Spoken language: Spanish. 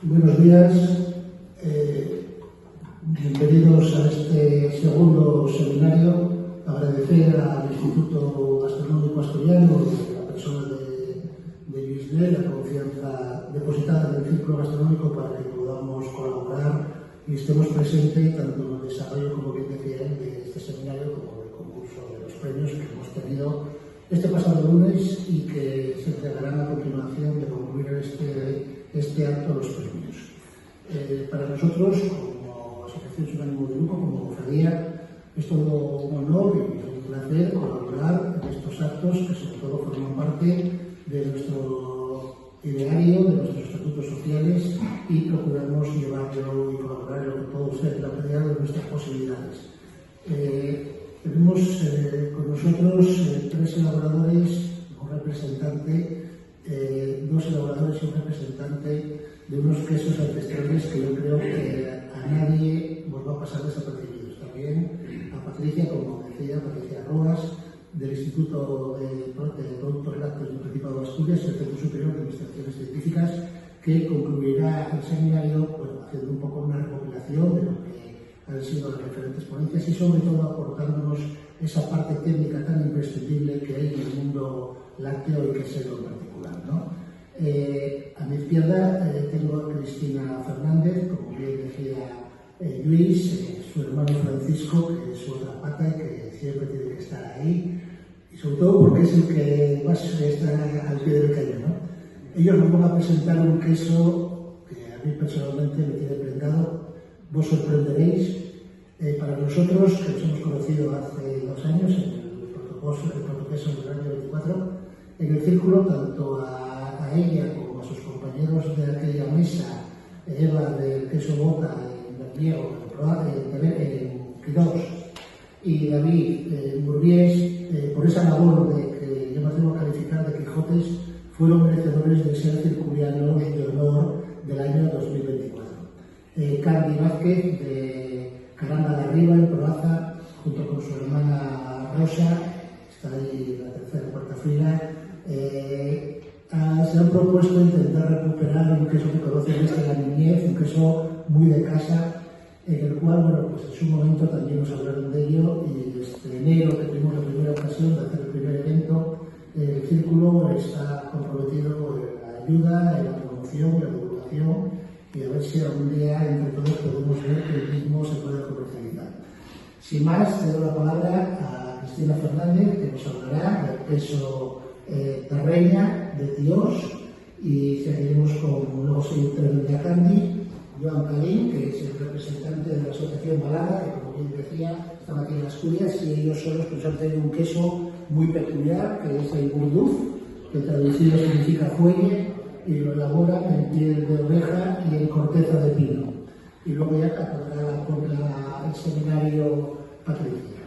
Buenos días, bienvenidos a este segundo seminario. Agradecer al Instituto Gastronómico Asturiano y a la persona de Luis D, la confianza depositada en el Círculo Gastronómico para que podamos colaborar y estemos presentes tanto en el desarrollo, como bien decía, de este seminario como en el concurso de los premios que hemos tenido este pasado lunes y que se entregarán a continuación de concluir este acto los premios. Para nosotros, como Asociación Sin Ánimo de Lucro, como cofradía, es todo un honor y un placer colaborar en estos actos que sobre todo forman parte de nuestro ideario, de nuestros estatutos sociales y procurarnos llevarlo y colaborar en lo que todo sea en la medida de nuestras posibilidades. Tenemos con nosotros tres elaboradores, un representante, dos elaboradores y un representante de unos quesos ancestrales que yo creo que a nadie nos va a pasar desapercibidos. También a Patricia, como decía, Patricia Roas, del Instituto de Productos Lácteos del Principado de Asturias, el Centro Superior de Investigaciones Científicas, que concluirá el seminario haciendo un poco una recopilación de lo que han sido las diferentes ponencias y sobre todo aportándonos esa parte técnica tan imprescindible que hay en el mundo lácteo y quesero en particular, ¿no? A mi izquierda tengo a Cristina Fernández, como bien decía Luis, su hermano Francisco, que es su otra pata y que siempre tiene que estar ahí, y sobre todo porque es el que más está al pie del cañón, ¿no? Ellos nos van a presentar un queso que a mí personalmente me tiene prendado. Vos sorprenderéis. Para nosotros, que nos hemos conocido hace 2 años, en el protoqueso del año 24, en el círculo, tanto a ella como a sus compañeros de aquella mesa, Eva del queso bota en Berniego, en Quirós, y David Burgués, por esa labor de que yo me atrevo a calificar de Quijotes, fueron merecedores de ser circulianos de honor del año 2024. Candy Vázquez, de Caramba de Arriba, en Proaza, junto con su hermana Rosa, está ahí en la tercera o cuarta fila, se han propuesto intentar recuperar un queso que conocen desde la niñez, un queso muy de casa, en el cual, bueno, pues en su momento también nos hablaron de ello, y este enero que tuvimos la primera ocasión de hacer el primer evento, el círculo está comprometido con la ayuda, en la promoción, la divulgación, y a ver si algún día entre todos podemos ver que el mismo se puede comercializar. Sin más, te doy la palabra a Cristina Fernández, que nos hablará del queso Terreña de Dios, y seguiremos con, luego se intervenirá Candy, Joan Calín, que es el representante de la Asociación Balada, que como bien decía, están aquí en Asturias, y ellos son los que han tenido un queso muy peculiar, que es el burduf, que traducido significa fuelle, y lo elaboran en piel de oveja y en corteza de pino. Y luego ya acabará el seminario Patricia.